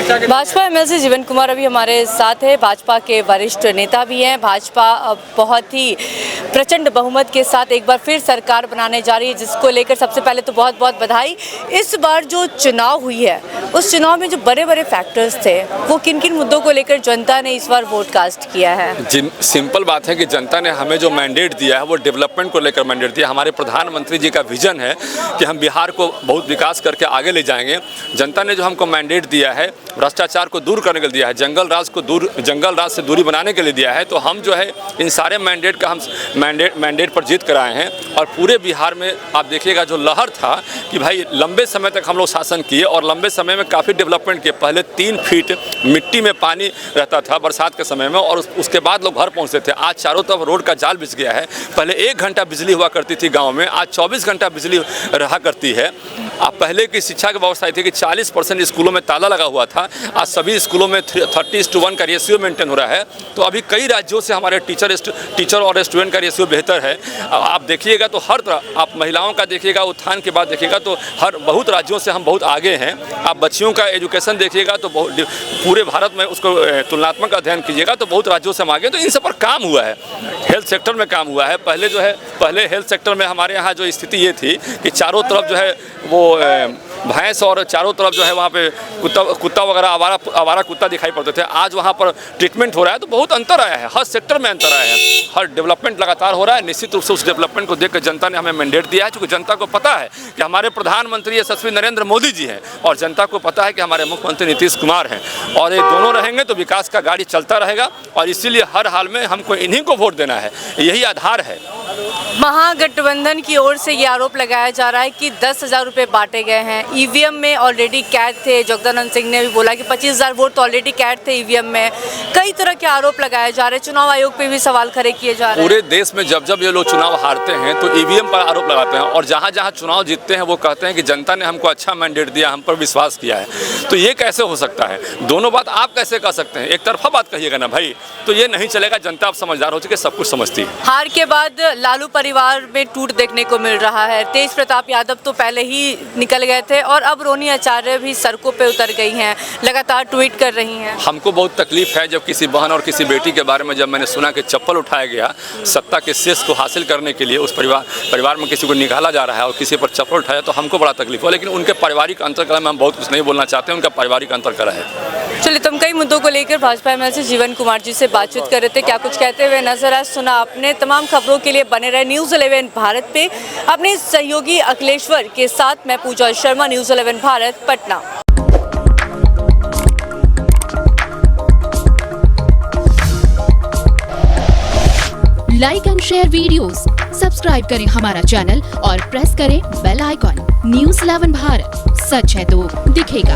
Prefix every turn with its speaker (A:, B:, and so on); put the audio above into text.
A: Bhajpa MLC जीवन कुमार अभी हमारे साथ है। भाजपा के वरिष्ठ नेता भी हैं। भाजपा बहुत ही प्रचंड बहुमत के साथ एक बार फिर सरकार बनाने जा रही है, जिसको लेकर सबसे पहले तो बहुत बहुत बधाई। इस बार जो चुनाव हुई है, उस चुनाव में जो बड़े बड़े फैक्टर्स थे, वो किन किन मुद्दों को लेकर जनता ने इस बार वोट कास्ट किया है?
B: सिंपल बात है कि जनता ने हमें जो मैंडेट दिया है वो डेवलपमेंट को लेकर मैंडेट दिया। हमारे प्रधानमंत्री जी का विजन है कि हम बिहार को बहुत विकास करके आगे ले जाएंगे। जनता ने जो हमको मैंडेट दिया है, भ्रष्टाचार को दूर करने के लिए दिया है, जंगल राज से दूरी बनाने के लिए दिया है, तो हम जो है इन सारे मैंडेट का हम मैंडेट पर जीत कर आए हैं। और पूरे बिहार में आप देखिएगा जो लहर था कि भाई लंबे समय तक हम लोग शासन किए और लंबे समय में काफ़ी डेवलपमेंट किए। पहले 3 फीट मिट्टी में पानी रहता था बरसात के समय में, और उसके बाद लोग घर पहुँचते थे। आज चारों तरफ रोड का जाल बिछ गया है। पहले 1 घंटा बिजली हुआ करती थी गाँव में, आज 24 घंटा बिजली रहा करती है। अब पहले की शिक्षा की व्यवस्था थी कि 40% स्कूलों में ताला लगा हुआ था, आज सभी स्कूलों में 30:1 का रेशियो मेंटेन हो रहा है। तो अभी कई राज्यों से हमारे टीचर और स्टूडेंट का रेशियो बेहतर है। आप देखिएगा तो हर तरह, आप महिलाओं का देखिएगा, उत्थान के बाद देखिएगा तो बहुत राज्यों से हम बहुत आगे हैं। आप बच्चियों का एजुकेशन देखिएगा तो पूरे भारत में उसको तुलनात्मक अध्ययन कीजिएगा तो बहुत राज्यों से हम आगे। तो इन सब पर काम हुआ है, हेल्थ सेक्टर में काम हुआ है। पहले हेल्थ सेक्टर में हमारे यहाँ जो स्थिति ये थी कि चारों तरफ जो है वो भैंस और चारों तरफ जो है वहाँ पे कुत्ता वगैरह आवारा कुत्ता दिखाई पड़ते थे। आज वहाँ पर ट्रीटमेंट हो रहा है, तो बहुत अंतर आया है, हर सेक्टर में अंतर आया है, हर डेवलपमेंट लगातार हो रहा है। निश्चित रूप से उस डेवलपमेंट को देखकर जनता ने हमें मैंडेट दिया है, क्योंकि जनता को पता है कि हमारे प्रधानमंत्री यशस्वी नरेंद्र मोदी जी हैं, और जनता को पता है कि हमारे मुख्यमंत्री नीतीश कुमार हैं, और ये दोनों रहेंगे तो विकास का गाड़ी चलता रहेगा। और इसीलिए हर हाल में हमको इन्हीं को वोट देना है, यही आधार है।
A: महागठबंधन की ओर से ये आरोप लगाया जा रहा है कि 10,000 रुपये बांटे गए हैं। ईवीएम में ऑलरेडी कैद थे। जगदानंद सिंह ने भी बोला कि 25,000 वोट तो ऑलरेडी कैद थे ईवीएम में। कई तरह के आरोप लगाए जा रहे हैं। चुनाव आयोग पे भी सवाल खड़े किए जा रहे हैं।
B: पूरे देश में जब ये लोग चुनाव हारते हैं तो ईवीएम पर आरोप लगाते हैं, और जहाँ चुनाव जीतते हैं वो कहते हैं कि जनता ने हमको अच्छा मैंडेट दिया, हम पर विश्वास किया है। तो ये कैसे हो सकता है? दोनों बात आप कैसे कह सकते हैं? एक तरफा बात कहिएगा ना भाई, तो ये नहीं चलेगा। जनता आप समझदार हो चुके, सब कुछ समझती है।
A: हार के बाद लालू परिवार में टूट देखने को मिल रहा है। तेज प्रताप यादव तो पहले ही निकल गए थे, और अब रोनी आचार्य भी सड़कों पे उतर गई हैं, लगातार ट्वीट कर रही हैं।
B: हमको बहुत तकलीफ है जब किसी बहन और किसी बेटी के बारे में जब मैंने सुना कि चप्पल उठाया गया सत्ता के शीर्ष को हासिल करने के लिए, उस परिवार में किसी को निकाला जा रहा है और किसी पर चप्पल उठाया, तो हमको बड़ा तकलीफ हुआ। लेकिन उनके पारिवारिक अंतरकलह में हम बहुत कुछ नहीं बोलना चाहते, उनका पारिवारिक अंतरकलह है।
A: चलिए, तुम कई मुद्दों को लेकर भाजपा एमएलसी जीवन कुमार जी से बातचीत कर रहे थे, क्या कुछ कहते हुए नजर आए, सुना आपने। तमाम खबरों के लिए बने रहे न्यूज़ 11 भारत पे। अपने सहयोगी अखिलेश्वर के साथ मैं Puja Sharma, news 11 Bharat, Patna.
C: Like and share videos, subscribe करें हमारा चैनल और प्रेस करें बेल आइकॉन। न्यूज़ 11 भारत, सच है तो दिखेगा।